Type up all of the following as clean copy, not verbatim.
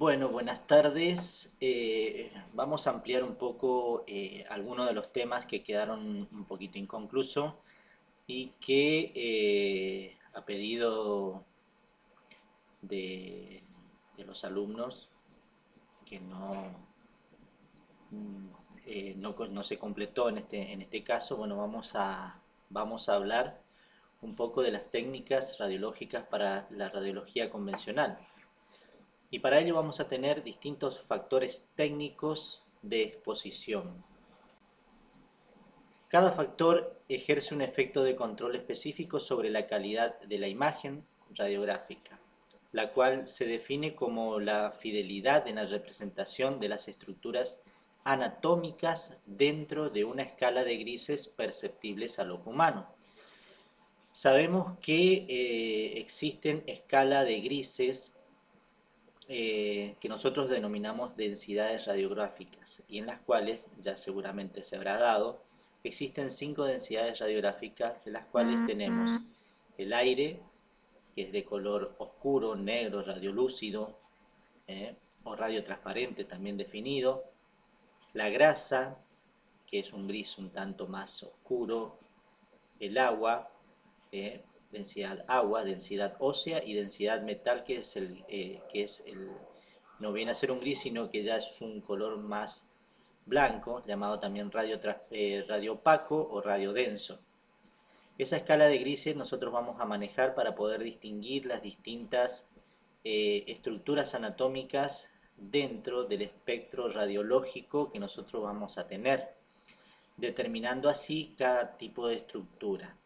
Bueno, buenas tardes. Vamos a ampliar un poco algunos de los temas que quedaron un poquito inconclusos y que a pedido de, de los alumnos que no se completó en este caso, bueno, vamos a hablar un poco de las técnicas radiológicas para la radiología convencional. Y para ello vamos a tener distintos factores técnicos de exposición. Cada factor ejerce un efecto de control específico sobre la calidad de la imagen radiográfica, la cual se define como la fidelidad en la representación de las estructuras anatómicas dentro de una escala de grises perceptibles al ojo humano. Sabemos que existen escalas de grises que nosotros denominamos densidades radiográficas y en las cuales, ya seguramente se habrá dado, existen 5 densidades radiográficas de las cuales tenemos el aire, que es de color oscuro, negro, radiolúcido o radiotransparente también definido, la grasa, que es un gris un tanto más oscuro, el agua, densidad agua, densidad ósea y densidad metal, no viene a ser un gris, sino que ya es un color más blanco, llamado también radio opaco o radio denso. Esa escala de grises nosotros vamos a manejar para poder distinguir las distintas estructuras anatómicas dentro del espectro radiológico que nosotros vamos a tener, determinando así cada tipo de estructura.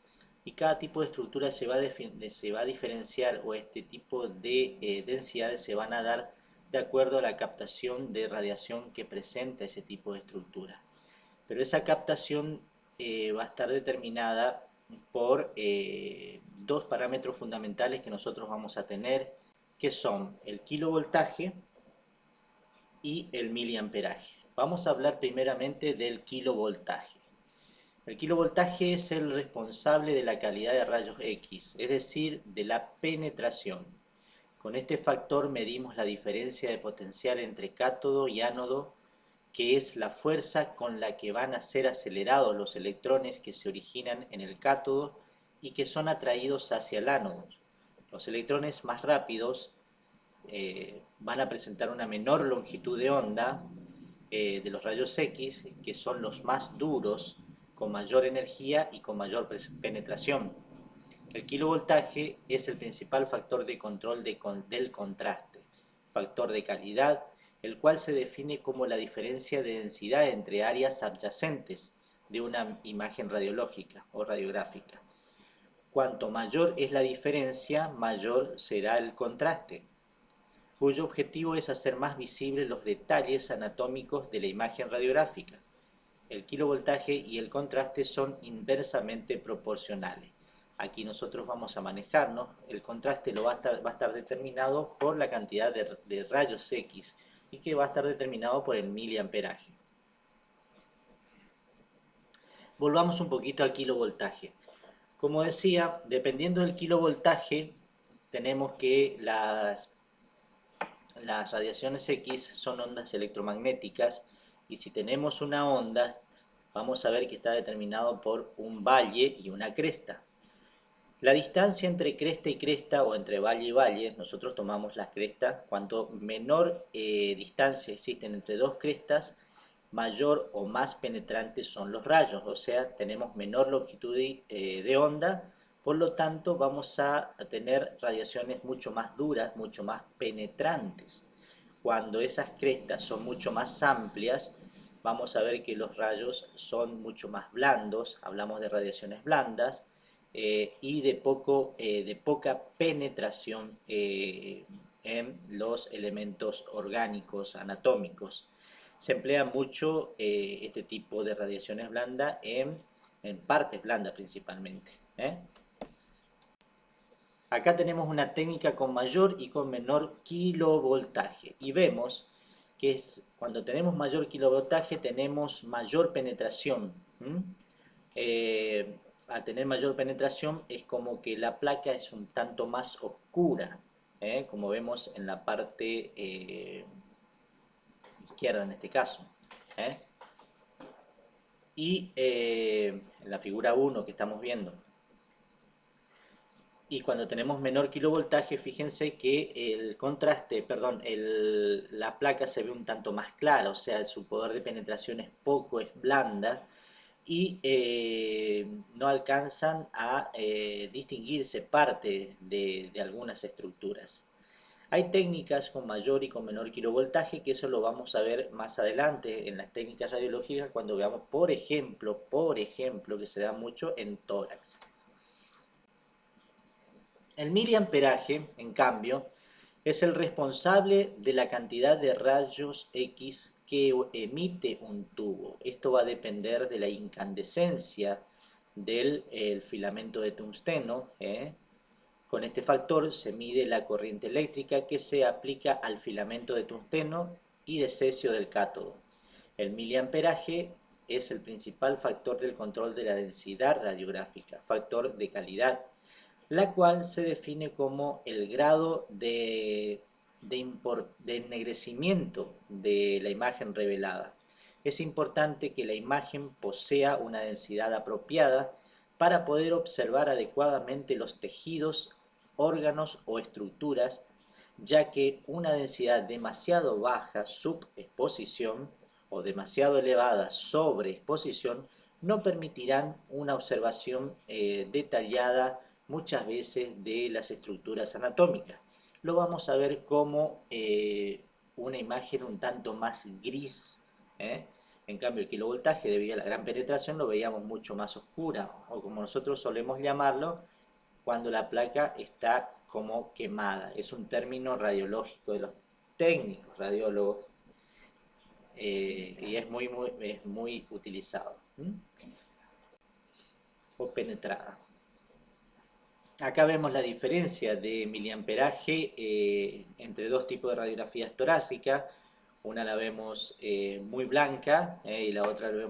Y cada tipo de estructura se va a diferenciar, o este tipo de densidades se van a dar de acuerdo a la captación de radiación que presenta ese tipo de estructura. Pero esa captación va a estar determinada por dos parámetros fundamentales que nosotros vamos a tener, que son el kilovoltaje y el miliamperaje. Vamos a hablar primeramente del kilovoltaje. El kilovoltaje es el responsable de la calidad de rayos X, es decir, de la penetración. Con este factor medimos la diferencia de potencial entre cátodo y ánodo, que es la fuerza con la que van a ser acelerados los electrones que se originan en el cátodo y que son atraídos hacia el ánodo. Los electrones más rápidos van a presentar una menor longitud de onda de los rayos X, que son los más duros, con mayor energía y con mayor penetración. El kilovoltaje es el principal factor de control del contraste, factor de calidad, el cual se define como la diferencia de densidad entre áreas adyacentes de una imagen radiológica o radiográfica. Cuanto mayor es la diferencia, mayor será el contraste, cuyo objetivo es hacer más visibles los detalles anatómicos de la imagen radiográfica. El kilovoltaje y el contraste son inversamente proporcionales. Aquí nosotros vamos a manejarnos, el contraste va a estar determinado por la cantidad de rayos X y que va a estar determinado por el miliamperaje. Volvamos un poquito al kilovoltaje. Como decía, dependiendo del kilovoltaje, tenemos que las radiaciones X son ondas electromagnéticas, y si tenemos una onda, vamos a ver que está determinado por un valle y una cresta. La distancia entre cresta y cresta, o entre valle y valle, nosotros tomamos las crestas. Cuanto menor distancia existen entre dos crestas, mayor o más penetrantes son los rayos, o sea, tenemos menor longitud de onda, por lo tanto vamos a tener radiaciones mucho más duras, mucho más penetrantes. Cuando esas crestas son mucho más amplias, vamos a ver que los rayos son mucho más blandos, hablamos de radiaciones blandas, y de poca penetración en los elementos orgánicos anatómicos. Se emplea mucho este tipo de radiaciones blandas en partes blandas principalmente. Acá tenemos una técnica con mayor y con menor kilovoltaje, y vemos que cuando tenemos mayor kilovoltaje tenemos mayor penetración. Al tener mayor penetración es como que la placa es un tanto más oscura. como vemos en la parte izquierda en este caso. ¿eh? Y en la figura 1 que estamos viendo. Y cuando tenemos menor kilovoltaje, fíjense que el contraste, perdón, la placa se ve un tanto más clara, o sea, su poder de penetración es poco, es blanda, y no alcanzan a distinguirse parte de algunas estructuras. Hay técnicas con mayor y con menor kilovoltaje, que eso lo vamos a ver más adelante en las técnicas radiológicas cuando veamos, por ejemplo, que se da mucho en tórax. El miliamperaje, en cambio, es el responsable de la cantidad de rayos X que emite un tubo. Esto va a depender de la incandescencia del filamento de tungsteno. Con este factor se mide la corriente eléctrica que se aplica al filamento de tungsteno y de cesio del cátodo. El miliamperaje es el principal factor del control de la densidad radiográfica, factor de calidad, la cual se define como el grado de ennegrecimiento de la imagen revelada. Es importante que la imagen posea una densidad apropiada para poder observar adecuadamente los tejidos, órganos o estructuras, ya que una densidad demasiado baja, subexposición, o demasiado elevada, sobreexposición, no permitirán una observación detallada muchas veces de las estructuras anatómicas. Lo vamos a ver como una imagen un tanto más gris. En cambio, el kilovoltaje, debido a la gran penetración, lo veíamos mucho más oscura, o como nosotros solemos llamarlo, cuando la placa está como quemada. Es un término radiológico de los técnicos radiólogos y es muy utilizado. O penetrada. Acá vemos la diferencia de miliamperaje entre dos tipos de radiografías torácicas. Una la vemos muy blanca y la otra la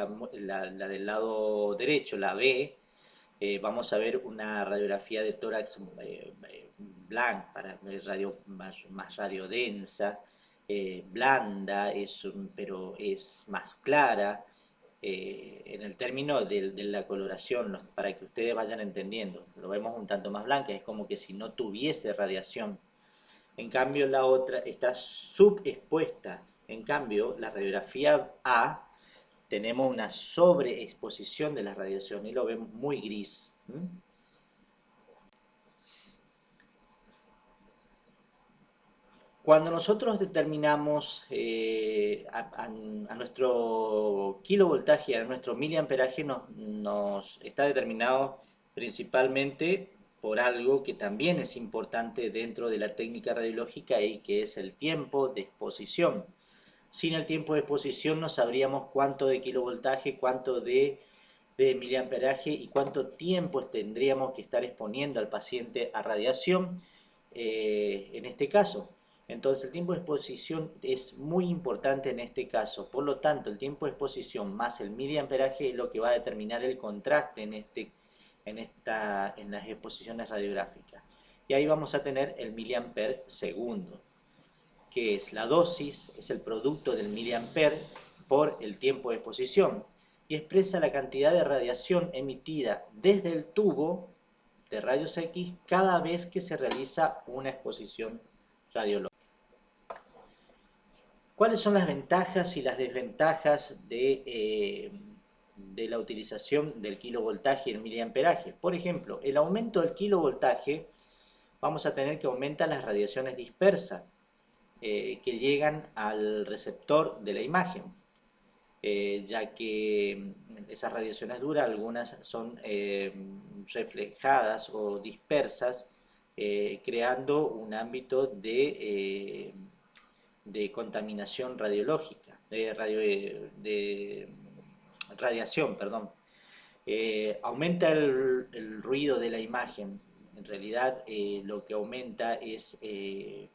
vemos la del lado derecho, la B. Vamos a ver una radiografía de tórax blanca, más radiodensa, blanda, pero es más clara. En el término de la coloración, para que ustedes vayan entendiendo, lo vemos un tanto más blanca, es como que si no tuviese radiación. En cambio, la otra está subexpuesta. En cambio, la radiografía A, tenemos una sobreexposición de la radiación y lo vemos muy gris. Cuando nosotros determinamos a nuestro kilovoltaje, a nuestro miliamperaje, nos está determinado principalmente por algo que también es importante dentro de la técnica radiológica y que es el tiempo de exposición. Sin el tiempo de exposición no sabríamos cuánto de kilovoltaje, cuánto de miliamperaje y cuánto tiempo tendríamos que estar exponiendo al paciente a radiación en este caso. Entonces el tiempo de exposición es muy importante en este caso. Por lo tanto, el tiempo de exposición más el miliamperaje es lo que va a determinar el contraste en las exposiciones radiográficas. Y ahí vamos a tener el miliamper segundo, que es la dosis, es el producto del miliamper por el tiempo de exposición y expresa la cantidad de radiación emitida desde el tubo de rayos X cada vez que se realiza una exposición radiológica. ¿Cuáles son las ventajas y las desventajas de la utilización del kilovoltaje y el miliamperaje? Por ejemplo, el aumento del kilovoltaje, vamos a tener que aumentar las radiaciones dispersas que llegan al receptor de la imagen, ya que esas radiaciones duras, algunas son reflejadas o dispersas, creando un ámbito de contaminación radiológica, de radiación, perdón. Aumenta el ruido de la imagen. En realidad lo que aumenta es el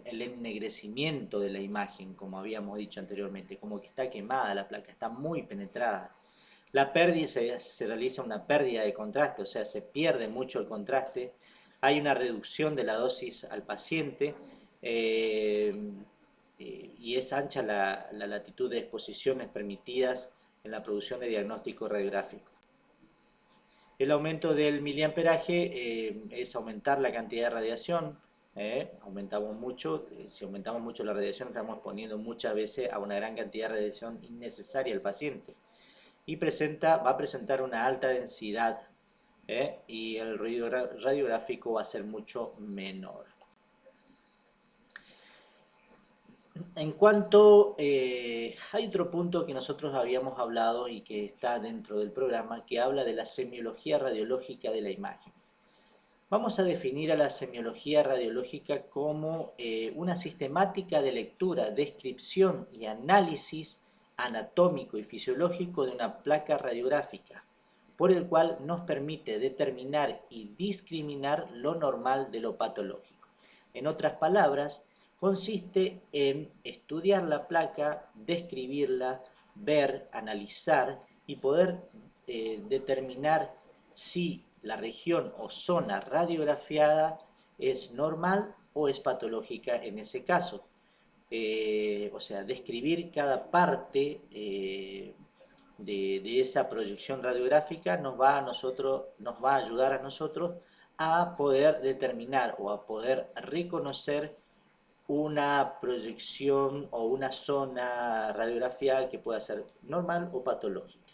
ennegrecimiento de la imagen, como habíamos dicho anteriormente, como que está quemada la placa, está muy penetrada. la pérdida se realiza una pérdida de contraste, o sea, se pierde mucho el contraste, hay una reducción de la dosis al paciente y es ancha la latitud de exposiciones permitidas en la producción de diagnóstico radiográfico. El aumento del miliamperaje es aumentar la cantidad de radiación, aumentamos mucho, si aumentamos mucho la radiación estamos exponiendo muchas veces a una gran cantidad de radiación innecesaria al paciente y va a presentar una alta densidad y el ruido radiográfico va a ser mucho menor. En cuanto, hay otro punto que nosotros habíamos hablado y que está dentro del programa que habla de la semiología radiológica de la imagen. Vamos a definir a la semiología radiológica como una sistemática de lectura, descripción y análisis anatómico y fisiológico de una placa radiográfica, por el cual nos permite determinar y discriminar lo normal de lo patológico. En otras palabras, consiste en estudiar la placa, describirla, ver, analizar y poder determinar si la región o zona radiografiada es normal o es patológica en ese caso. O sea, describir cada parte de esa proyección radiográfica nos va a ayudar a nosotros a poder determinar o a poder reconocer una proyección o una zona radiografiada que pueda ser normal o patológica.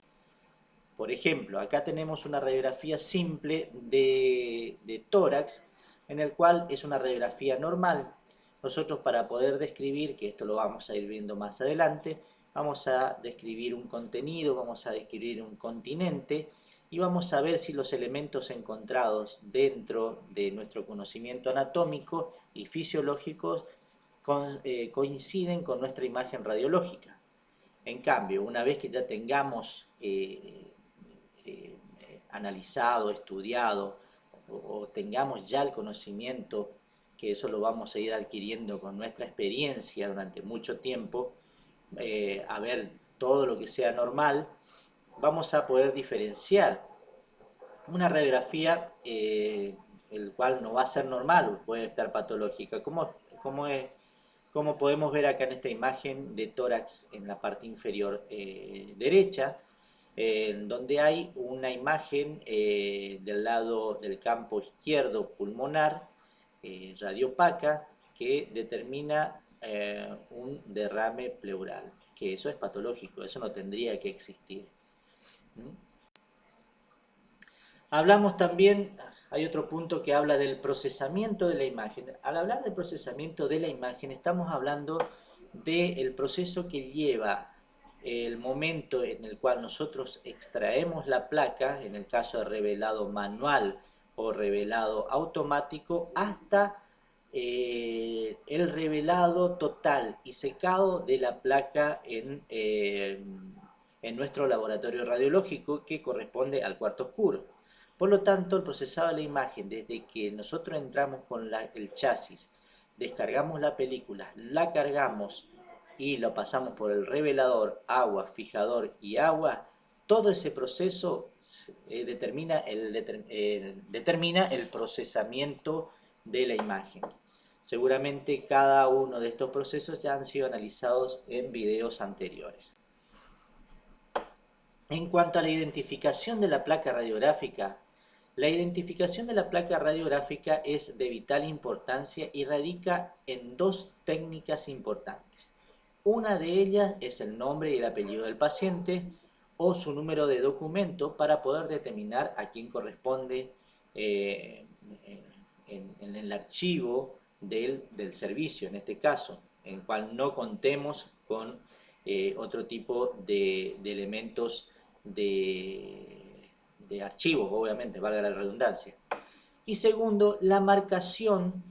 Por ejemplo, acá tenemos una radiografía simple de tórax, en el cual es una radiografía normal. Nosotros para poder describir, que esto lo vamos a ir viendo más adelante, vamos a describir un contenido, vamos a describir un continente y vamos a ver si los elementos encontrados dentro de nuestro conocimiento anatómico y fisiológico coinciden con nuestra imagen radiológica. En cambio, una vez que ya tengamos analizado, estudiado o tengamos ya el conocimiento, que eso lo vamos a ir adquiriendo con nuestra experiencia durante mucho tiempo, a ver todo lo que sea normal, vamos a poder diferenciar una radiografía el cual no va a ser normal, puede estar patológica, como podemos ver acá en esta imagen de tórax en la parte inferior derecha, donde hay una imagen del lado del campo izquierdo pulmonar, radiopaca, que determina un derrame pleural, que eso es patológico, eso no tendría que existir. Hablamos también, hay otro punto que habla del procesamiento de la imagen. Al hablar del procesamiento de la imagen estamos hablando del proceso que lleva el momento en el cual nosotros extraemos la placa, en el caso de revelado manual o revelado automático, hasta el revelado total y secado de la placa en nuestro laboratorio radiológico que corresponde al cuarto oscuro. Por lo tanto, el procesado de la imagen, desde que nosotros entramos con el chasis, descargamos la película, la cargamos y lo pasamos por el revelador, agua, fijador y agua, todo ese proceso determina el procesamiento de la imagen. Seguramente cada uno de estos procesos ya han sido analizados en videos anteriores. En cuanto a la identificación de la placa radiográfica, la identificación de la placa radiográfica es de vital importancia y radica en dos técnicas importantes. Una de ellas es el nombre y el apellido del paciente o su número de documento para poder determinar a quién corresponde en el archivo del servicio, en este caso, en el cual no contemos con otro tipo de elementos de archivos, obviamente, valga la redundancia. Y segundo, la marcación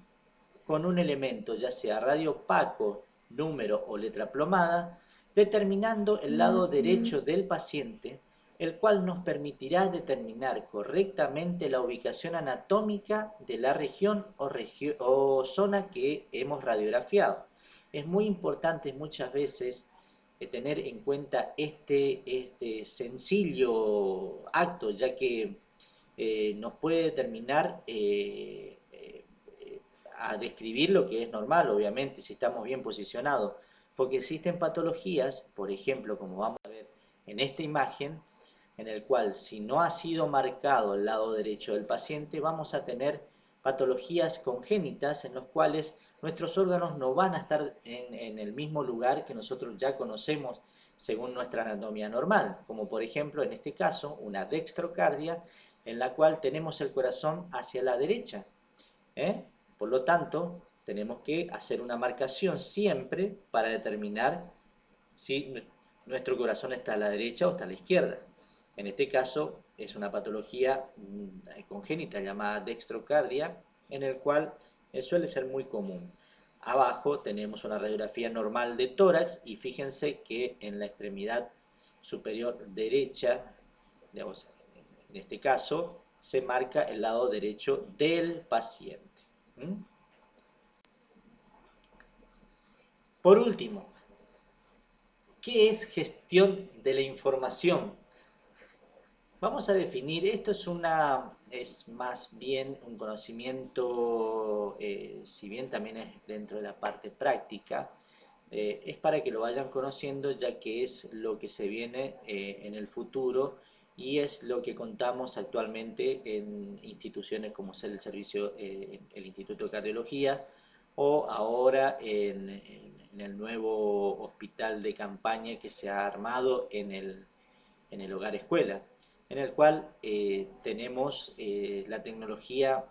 con un elemento, ya sea radio opaco, número o letra plomada, determinando el lado derecho del paciente, el cual nos permitirá determinar correctamente la ubicación anatómica de la región o zona que hemos radiografiado. Es muy importante muchas veces tener en cuenta este sencillo acto, ya que nos puede determinar a describir lo que es normal, obviamente, si estamos bien posicionados, porque existen patologías, por ejemplo, como vamos a ver en esta imagen, en el cual si no ha sido marcado el lado derecho del paciente, vamos a tener patologías congénitas en los cuales nuestros órganos no van a estar en el mismo lugar que nosotros ya conocemos según nuestra anatomía normal, como por ejemplo en este caso una dextrocardia en la cual tenemos el corazón hacia la derecha. ¿eh? Por lo tanto, tenemos que hacer una marcación siempre para determinar si nuestro corazón está a la derecha o está a la izquierda. En este caso es una patología congénita llamada dextrocardia, en el cual suele ser muy común. Abajo tenemos una radiografía normal de tórax y fíjense que en la extremidad superior derecha, digamos, en este caso, se marca el lado derecho del paciente. ¿Mm? Por último, ¿qué es gestión de la información? Vamos a definir, esto es más bien un conocimiento, si bien también es dentro de la parte práctica, es para que lo vayan conociendo ya que es lo que se viene en el futuro y es lo que contamos actualmente en instituciones como es el servicio, el Instituto de Cardiología o ahora en el nuevo hospital de campaña que se ha armado en el hogar escuela, en el cual tenemos la tecnología,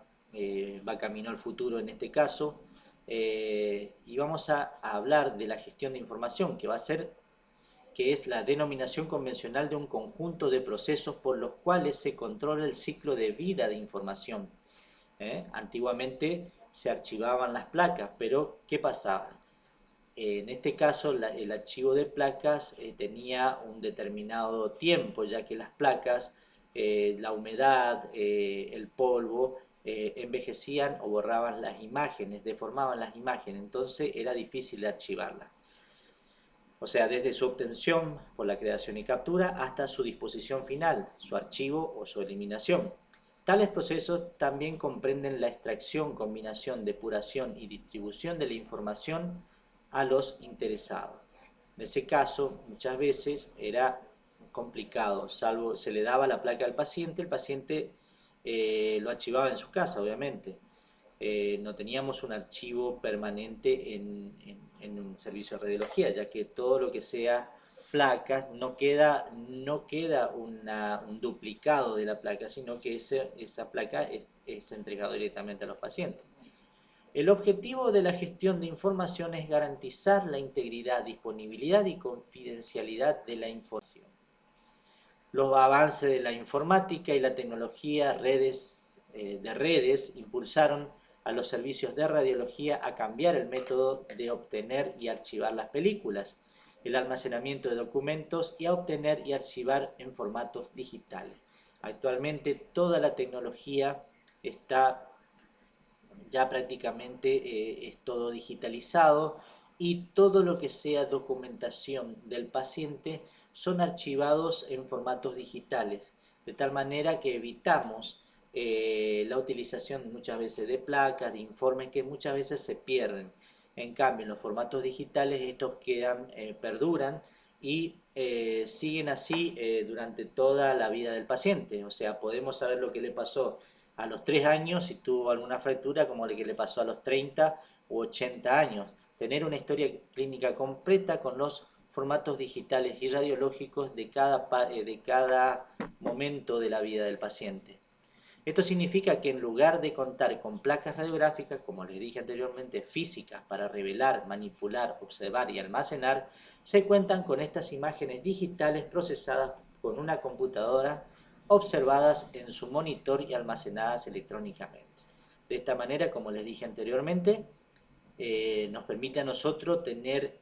va camino al futuro en este caso, y vamos a hablar de la gestión de información, que va a ser, que es la denominación convencional de un conjunto de procesos por los cuales se controla el ciclo de vida de información. Antiguamente se archivaban las placas, pero ¿qué pasaba? En este caso, el archivo de placas tenía un determinado tiempo, ya que las placas, la humedad, el polvo, envejecían o borraban las imágenes, deformaban las imágenes, entonces era difícil de archivarlas. O sea, desde su obtención por la creación y captura hasta su disposición final, su archivo o su eliminación. Tales procesos también comprenden la extracción, combinación, depuración y distribución de la información a los interesados. En ese caso, muchas veces era complicado, salvo se le daba la placa al paciente, el paciente lo archivaba en su casa, obviamente. No teníamos un archivo permanente en un servicio de radiología, ya que todo lo que sea placas no queda un duplicado de la placa, sino que esa placa es entregada directamente a los pacientes. El objetivo de la gestión de información es garantizar la integridad, disponibilidad y confidencialidad de la información. Los avances de la informática y la tecnología de redes impulsaron a los servicios de radiología a cambiar el método de obtener y archivar las películas, el almacenamiento de documentos y a obtener y archivar en formatos digitales. Actualmente toda la tecnología está ya prácticamente es todo digitalizado y todo lo que sea documentación del paciente son archivados en formatos digitales, de tal manera que evitamos la utilización muchas veces de placas, de informes que muchas veces se pierden. En cambio, en los formatos digitales estos quedan, perduran y siguen así durante toda la vida del paciente. O sea, podemos saber lo que le pasó a los 3 años si tuvo alguna fractura, como lo que le pasó a los 30 u 80 años. Tener una historia clínica completa con los formatos digitales y radiológicos de cada momento de la vida del paciente. Esto significa que en lugar de contar con placas radiográficas, como les dije anteriormente, físicas para revelar, manipular, observar y almacenar, se cuentan con estas imágenes digitales procesadas con una computadora, observadas en su monitor y almacenadas electrónicamente. De esta manera, como les dije anteriormente, nos permite a nosotros tener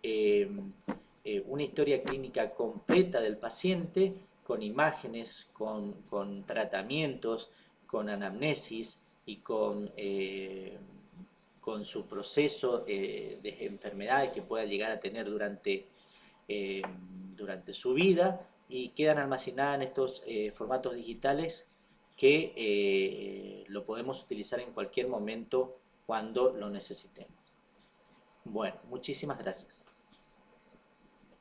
una historia clínica completa del paciente, con imágenes, con tratamientos, con anamnesis y con su proceso de enfermedades que pueda llegar a tener durante durante su vida y quedan almacenadas en estos formatos digitales que lo podemos utilizar en cualquier momento cuando lo necesitemos. Bueno, muchísimas gracias.